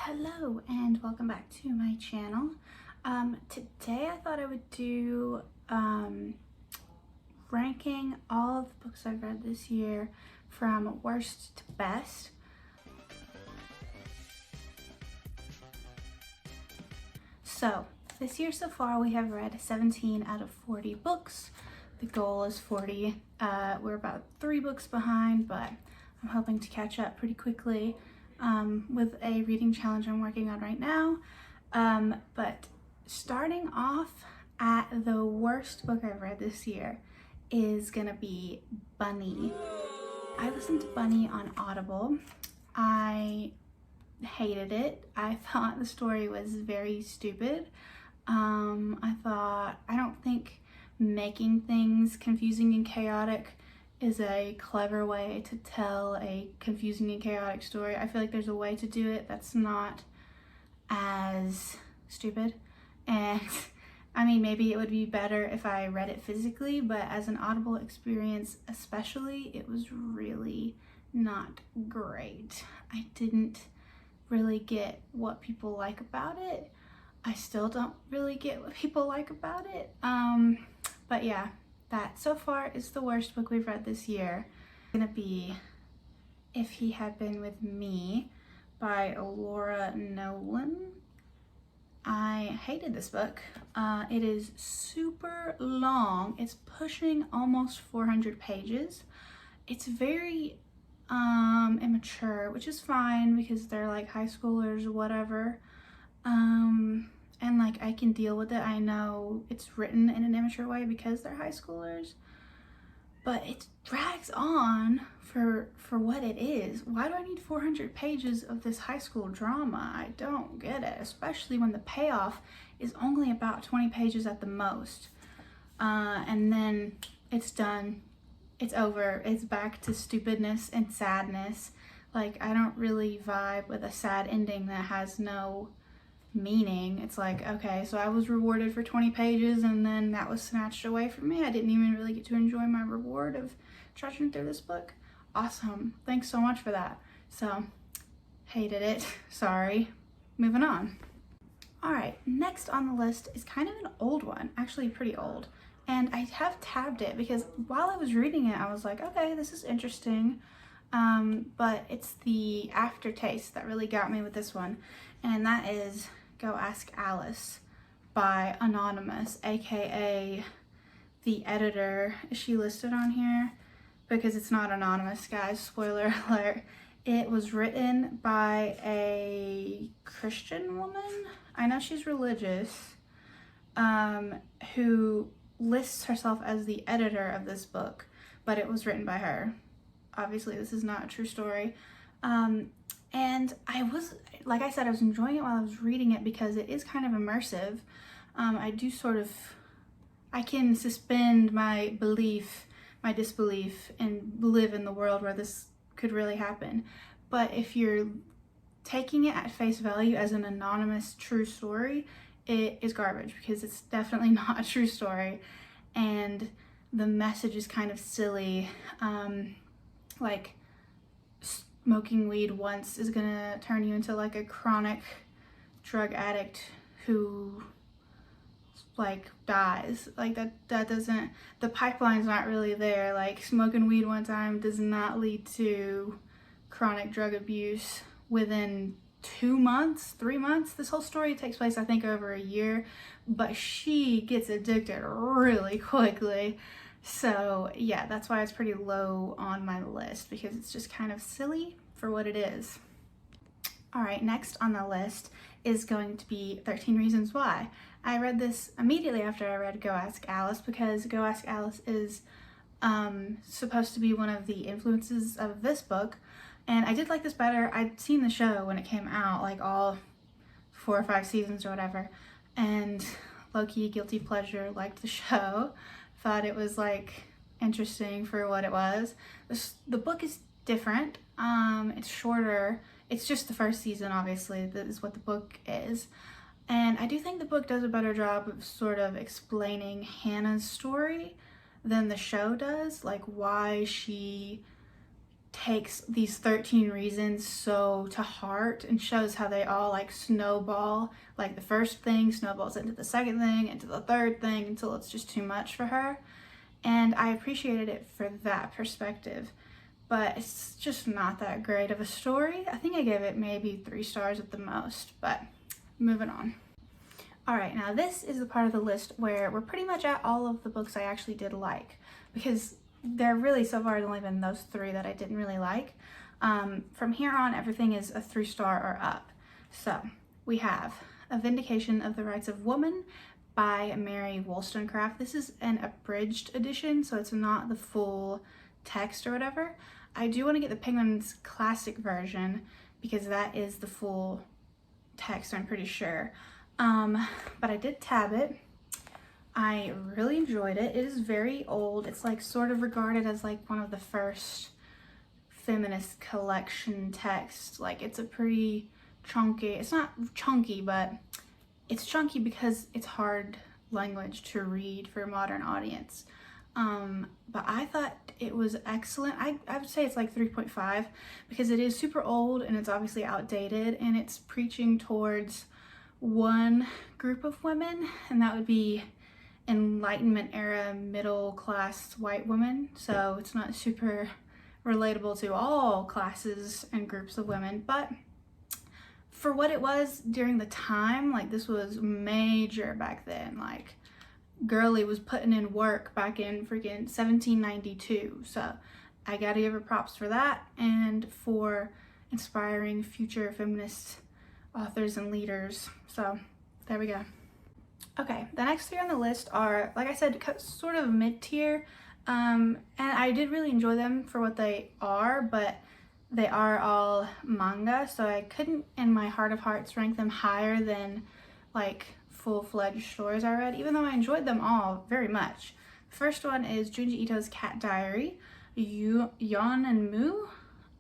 Hello and welcome back to my channel. Today I thought I would do ranking all of the books I've read this year from worst to best. So this year so far we have read 17 out of 40 books. The goal is 40. We're about 3 books behind, but I'm hoping to catch up pretty quickly with a reading challenge I'm working on right now. But starting off at the worst book I've read this year is gonna be Bunny. I listened to Bunny on Audible. I hated it. I thought the story was very stupid. I don't think making things confusing and chaotic is a clever way to tell a confusing and chaotic story. I feel like there's a way to do it that's not as stupid. And I mean, maybe it would be better if I read it physically, but as an Audible experience especially, it was really not great. I didn't really get what people like about it. I still don't really get what people like about it. But yeah, that so far is the worst book we've read this year. It's gonna be If He Had Been With Me by Laura Nolan. I hated this book. It is super long. It's pushing almost 400 pages. It's very immature, which is fine because they're like high schoolers or whatever. And like I can deal with it. I know it's written in an immature way because they're high schoolers, but it drags on for what it is. Why do I need 400 pages of this high school drama? I don't get it, especially when the payoff is only about 20 pages at the most. And then it's done. It's over. It's back to stupidness and sadness. Like, I don't really vibe with a sad ending that has no meaning. It's like, okay, so I was rewarded for 20 pages and then that was snatched away from me. I didn't even really get to enjoy my reward of trudging through this book. Awesome. Thanks so much for that. So, hated it. Sorry. Moving on. Alright, next on the list is kind of an old one. Actually pretty old. And I have tabbed it because while I was reading it, I was like, okay, this is interesting. But it's the aftertaste that really got me with this one. And that is Go Ask Alice by Anonymous, aka the editor. Is she listed on here? Because it's not anonymous, guys. Spoiler alert. It was written by a Christian woman. I know she's religious, who lists herself as the editor of this book, but it was written by her. Obviously, this is not a true story. And I was, like I said, I was enjoying it while I was reading it because it is kind of immersive. I can suspend my belief, my disbelief, and live in the world where this could really happen. But if you're taking it at face value as an anonymous true story, it is garbage because it's definitely not a true story. And the message is kind of silly. Like, smoking weed once is gonna turn you into like a chronic drug addict who like dies. Like that doesn't, the pipeline's not really there. Like, smoking weed one time does not lead to chronic drug abuse within 2 months, 3 months. This whole story takes place, I think, over a year, but she gets addicted really quickly. So yeah, that's why it's pretty low on my list, because it's just kind of silly for what it is. All right, next on the list is going to be 13 Reasons Why. I read this immediately after I read Go Ask Alice because Go Ask Alice is supposed to be one of the influences of this book. And I did like this better. I'd seen the show when it came out, like all 4 or 5 seasons or whatever. And low-key guilty pleasure, liked the show. Thought it was like interesting for what it was. The book is different. It's shorter. It's just the first season, obviously. That is what the book is. And I do think the book does a better job of sort of explaining Hannah's story than the show does. Like, why she takes these 13 reasons so to heart and shows how they all like snowball. Like the first thing snowballs into the second thing, into the third thing, until it's just too much for her. And I appreciated it for that perspective, but it's just not that great of a story. I think I gave it maybe 3 stars at the most, but moving on. All right, now this is the part of the list where we're pretty much at all of the books I actually did like, because there really so far has only been those 3 that I didn't really like. From here on, everything is a 3-star or up. So we have A Vindication of the Rights of Woman by Mary Wollstonecraft. This is an abridged edition, so it's not the full text or whatever. I do want to get the Penguin's Classic version because that is the full text, I'm pretty sure. But I did tab it. I really enjoyed it. It is very old. It's like sort of regarded as like one of the first feminist collection texts. Like it's a pretty chunky, it's not chunky, but it's chunky because it's hard language to read for a modern audience. But I thought it was excellent. I would say it's like 3.5 because it is super old and it's obviously outdated, and it's preaching towards one group of women, and that would be Enlightenment era middle class white women. So it's not super relatable to all classes and groups of women, but for what it was during the time, like this was major back then. Like girly was putting in work back in freaking 1792. So I gotta give her props for that and for inspiring future feminist authors and leaders. So there we go. Okay, the next 3 on the list are, like I said, sort of mid-tier, and I did really enjoy them for what they are, but they are all manga, so I couldn't in my heart of hearts rank them higher than like full-fledged stories I read, even though I enjoyed them all very much. The first one is Junji Ito's Cat Diary. Yon and Mu.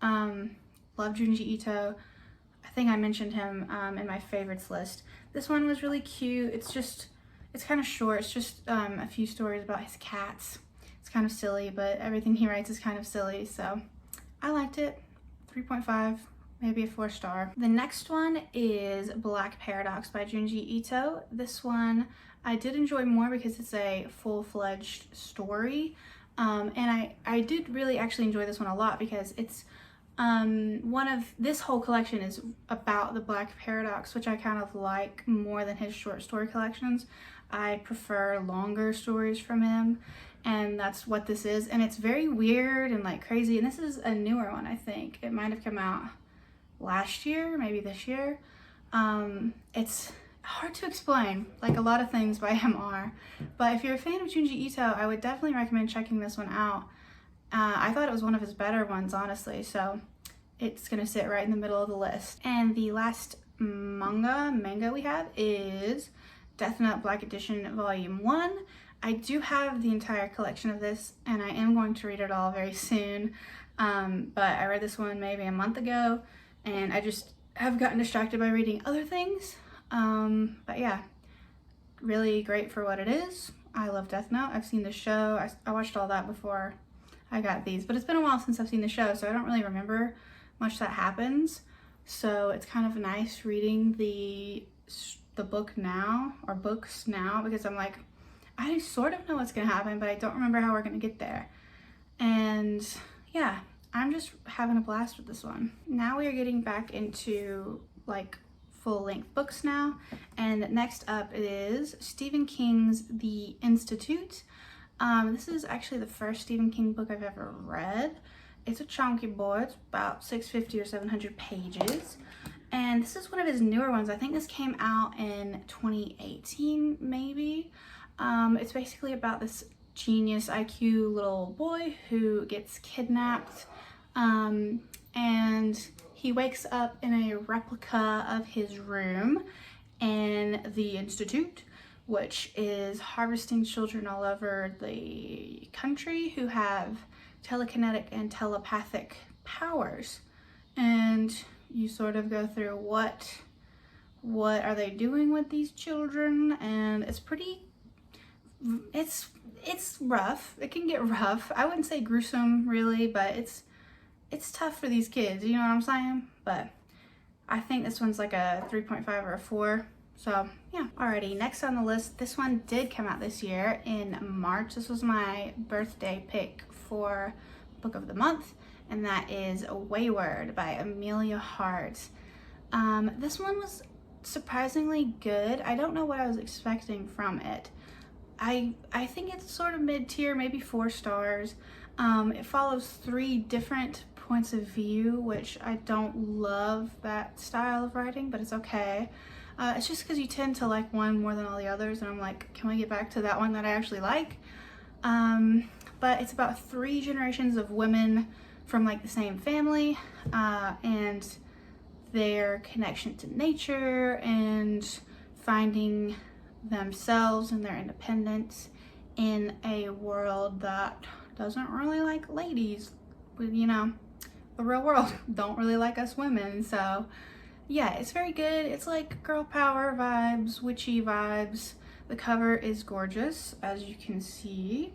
Love Junji Ito. I think I mentioned him in my favorites list. This one was really cute. It's kind of short. It's just a few stories about his cats. It's kind of silly, but everything he writes is kind of silly, so I liked it. 3.5, maybe a 4-star. The next one is Black Paradox by Junji Ito. This one I did enjoy more because it's a full-fledged story, and I did really actually enjoy this one a lot because it's this whole collection is about the Black Paradox, which I kind of like more than his short story collections. I prefer longer stories from him, and that's what this is. And it's very weird and like crazy, and this is a newer one. I think it might have come out last year, maybe this year. It's hard to explain, like a lot of things by him are, but if you're a fan of Junji Ito, I would definitely recommend checking this one out. I thought it was one of his better ones, honestly, so it's gonna sit right in the middle of the list. And the last manga we have is Death Note Black Edition Volume 1. I do have the entire collection of this, and I am going to read it all very soon, but I read this one maybe a month ago, and I just have gotten distracted by reading other things. But yeah, really great for what it is. I love Death Note. I've seen the show. I watched all that before I got these, but it's been a while since I've seen the show, so I don't really remember much that happens. So it's kind of nice reading the book now, or books now, because I'm like, I sort of know what's gonna happen, but I don't remember how we're gonna get there. And yeah, I'm just having a blast with this one. Now we are getting back into like full-length books now, and next up is Stephen King's The Institute. This is actually the first Stephen King book I've ever read. It's a chunky boy. It's about 650 or 700 pages. And this is one of his newer ones. I think this came out in 2018, maybe. It's basically about this genius IQ little boy who gets kidnapped. And he wakes up in a replica of his room in the Institute, which is harvesting children all over the country who have telekinetic and telepathic powers. And you sort of go through what are they doing with these children, and it's rough. It can get rough. I wouldn't say gruesome really, but it's it's tough for these kids, you know what I'm saying? But I think this one's like a 3.5 or a 4. So yeah. Alrighty, next on the list, this one did come out this year in March. This was my birthday pick for book of the month, and that is Wayward by Amelia Hart. This one was surprisingly good. I don't know what I was expecting from it. I think it's sort of mid-tier, maybe 4 stars. It follows 3 different points of view, which I don't love that style of writing, but it's okay. It's just because you tend to like one more than all the others, and I'm like, can we get back to that one that I actually like? But it's about 3 generations of women from like the same family, and their connection to nature and finding themselves and their independence in a world that doesn't really like ladies. You know, the real world don't really like us women. So yeah, it's very good. It's like girl power vibes, witchy vibes. The cover is gorgeous, as you can see.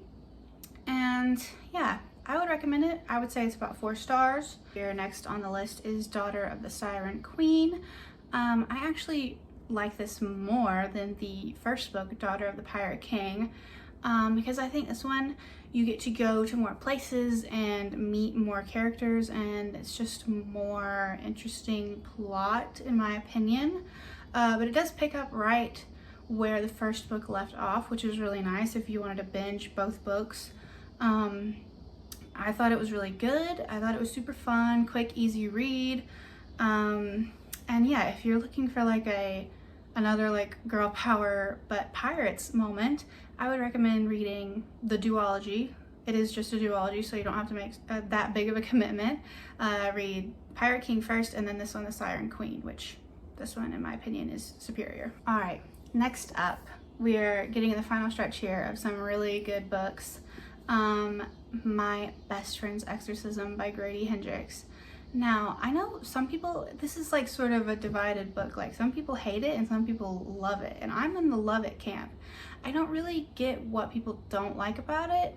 And yeah, I would recommend it. I would say it's about 4 stars. Here next on the list is Daughter of the Siren Queen. I actually like this more than the first book, Daughter of the Pirate King, because I think this one you get to go to more places and meet more characters, and it's just more interesting plot in my opinion. But it does pick up right where the first book left off, which is really nice if you wanted to binge both books. I thought it was really good. I thought it was super fun, quick, easy read. And yeah, if you're looking for like another like girl power but pirates moment, I would recommend reading the duology. It is just a duology, so you don't have to make that big of a commitment. Read Pirate King first, and then this one, The Siren Queen, which this one, in my opinion, is superior. All right, next up, we're getting in the final stretch here of some really good books. My Best Friend's Exorcism by Grady Hendrix. Now, I know some people, this is like sort of a divided book. Like some people hate it and some people love it, and I'm in the love it camp. I don't really get what people don't like about it.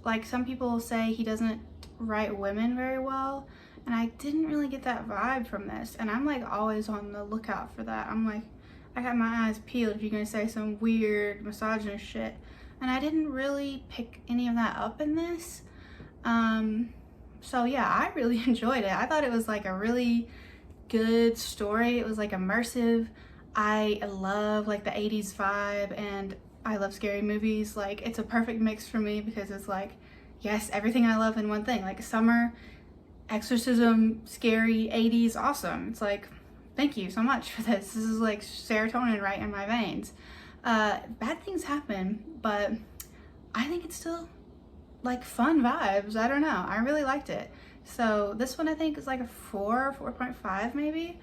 Like some people say he doesn't write women very well, and I didn't really get that vibe from this, and I'm like always on the lookout for that. I'm like, I got my eyes peeled if you're gonna say some weird misogynist shit, and I didn't really pick any of that up in this. So yeah, I really enjoyed it. I thought it was like a really good story. It was like immersive. I love like the 80s vibe, and I love scary movies. Like it's a perfect mix for me because it's like, yes, everything I love in one thing. Like summer, exorcism, scary, 80s, awesome. It's like, thank you so much for this. This is like serotonin right in my veins. Bad things happen, but I think it's still like fun vibes. I don't know. I really liked it. So this one I think is like a 4, 4.5 maybe.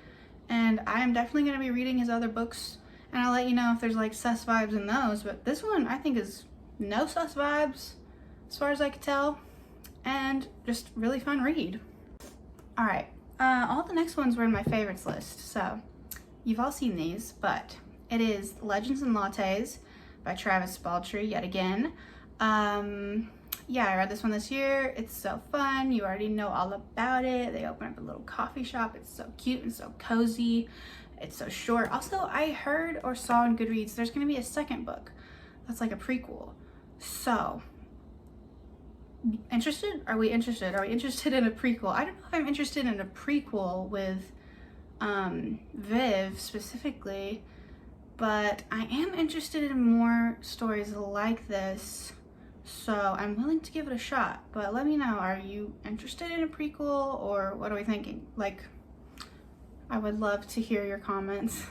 And I am definitely going to be reading his other books, and I'll let you know if there's like sus vibes in those. But this one I think is no sus vibes as far as I could tell, and just really fun read. All right. All the next ones were in my favorites list, so you've all seen these, but it is Legends and Lattes by Travis Baldtree yet again. Yeah, I read this one this year. It's so fun. You already know all about it. They open up a little coffee shop. It's so cute and so cozy. It's so short. Also, I heard or saw in Goodreads there's going to be a second book that's like a prequel. So, interested? Are we interested? Are we interested in a prequel? I don't know if I'm interested in a prequel with Viv specifically, but I am interested in more stories like this. So I'm willing to give it a shot, but let me know, are you interested in a prequel, or what are we thinking? Like, I would love to hear your comments.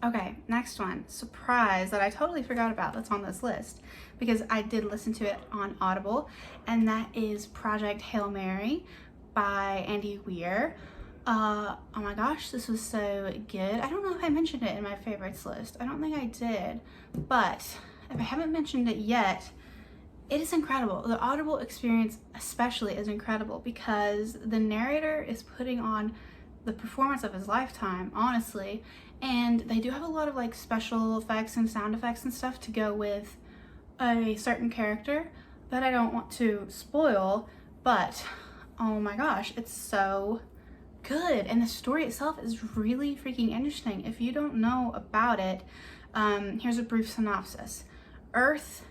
Okay, next one, surprise that I totally forgot about that's on this list because I did listen to it on Audible, and that is Project Hail Mary by Andy Weir. Oh my gosh, this was so good. I don't know if I mentioned it in my favorites list. I don't think I did, but if I haven't mentioned it yet, it is incredible. The Audible experience especially is incredible because the narrator is putting on the performance of his lifetime, honestly, and they do have a lot of like special effects and sound effects and stuff to go with a certain character that I don't want to spoil, but oh my gosh, it's so good. And the story itself is really freaking interesting. If you don't know about it, here's a brief synopsis. Earth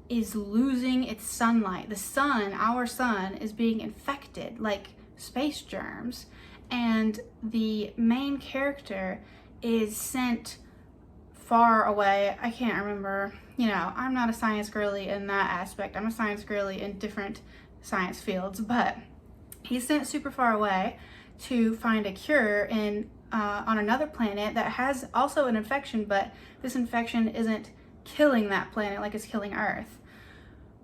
is losing its sunlight. The sun, our sun, is being infected like space germs. And the main character is sent far away. I can't remember, you know, I'm not a science girly in that aspect. I'm a science girly in different science fields, but he's sent super far away to find a cure in on another planet that has also an infection, but this infection isn't killing that planet like it's killing Earth.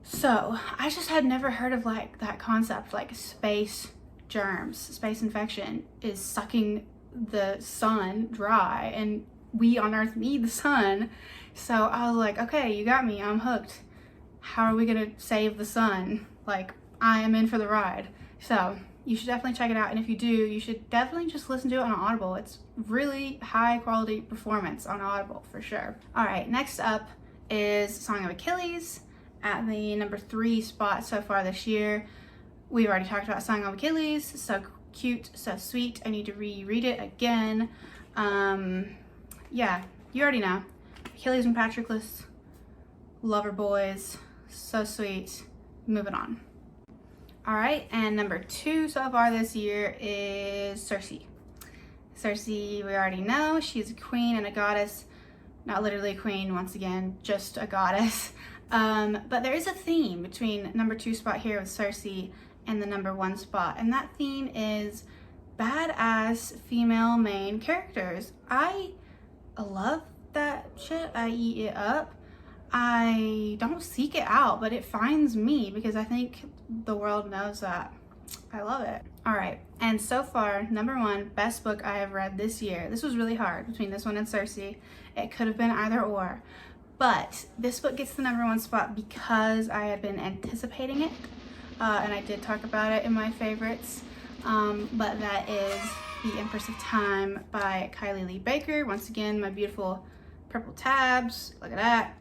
So I just had never heard of like that concept, like space germs, space infection is sucking the sun dry, and we on Earth need the sun. So I was like, okay, you got me, I'm hooked. How are we gonna save the sun? Like, I am in for the ride. So you should definitely check it out, and if you do, you should definitely just listen to it on Audible. It's really high quality performance on Audible for sure. All right, next up is Song of Achilles at the number 3 spot so far this year. We've already talked about Song of Achilles, so cute, so sweet. I need to reread it again. Yeah, you already know. Achilles and Patroclus, lover boys, so sweet. Moving on. All right, and number 2 so far this year is Circe. Circe, we already know, she's a queen and a goddess. Not literally a queen, once again, just a goddess. But there is a theme between number 2 spot here with Circe and the number 1 spot, and that theme is badass female main characters. I love that shit. I eat it up. I don't seek it out, but it finds me because I think the world knows that. I love it. All right, and so far, number 1, best book I have read this year. This was really hard between this one and Circe. It could have been either or, but this book gets the number 1 spot because I had been anticipating it, and I did talk about it in my favorites, but that is The Empress of Time by Kylie Lee Baker. Once again, my beautiful purple tabs, look at that.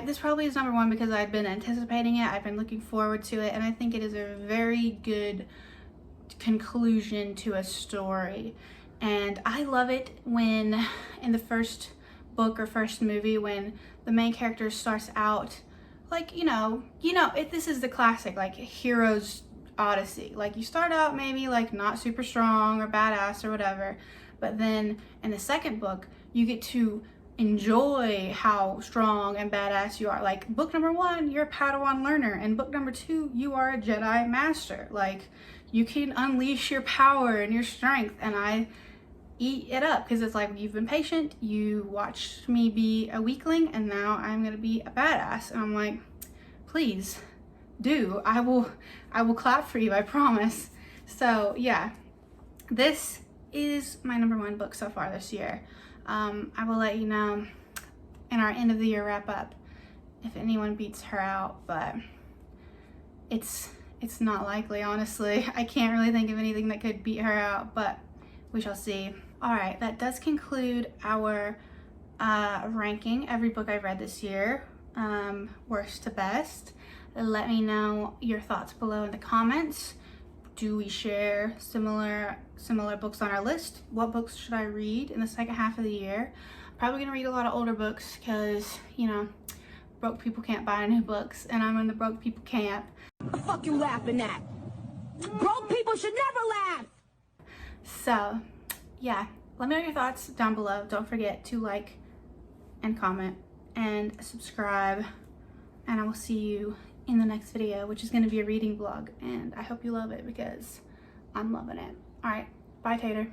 This probably is number 1 because I've been anticipating it. I've been looking forward to it, and I think it is a very good conclusion to a story. And I love it when in the first book or first movie, when the main character starts out like, this is the classic like hero's odyssey. Like, you start out maybe like not super strong or badass or whatever, but then in the second book you get to enjoy how strong and badass you are. Like, book number 1, you're a Padawan learner, and book number 2, you are a Jedi master. Like, you can unleash your power and your strength, and I eat it up because it's like, you've been patient, you watched me be a weakling, and now I'm gonna be a badass. And I'm like, please do. I will clap for you, I promise. So yeah, this is my number 1 book so far this year. I will let you know in our end of the year wrap up if anyone beats her out, but it's not likely, honestly. I can't really think of anything that could beat her out, but we shall see. All right, that does conclude our ranking every book I've read this year, worst to best. Let me know your thoughts below in the comments. Do we share similar books on our list? What books should I read in the second half of the year? I'm probably gonna read a lot of older books because, broke people can't buy new books, and I'm in the broke people camp. What the fuck you laughing at? Broke people should never laugh! So, yeah, let me know your thoughts down below. Don't forget to like and comment and subscribe, and I will see you in the next video, which is going to be a reading vlog, and I hope you love it because I'm loving it. All right, bye, Tater.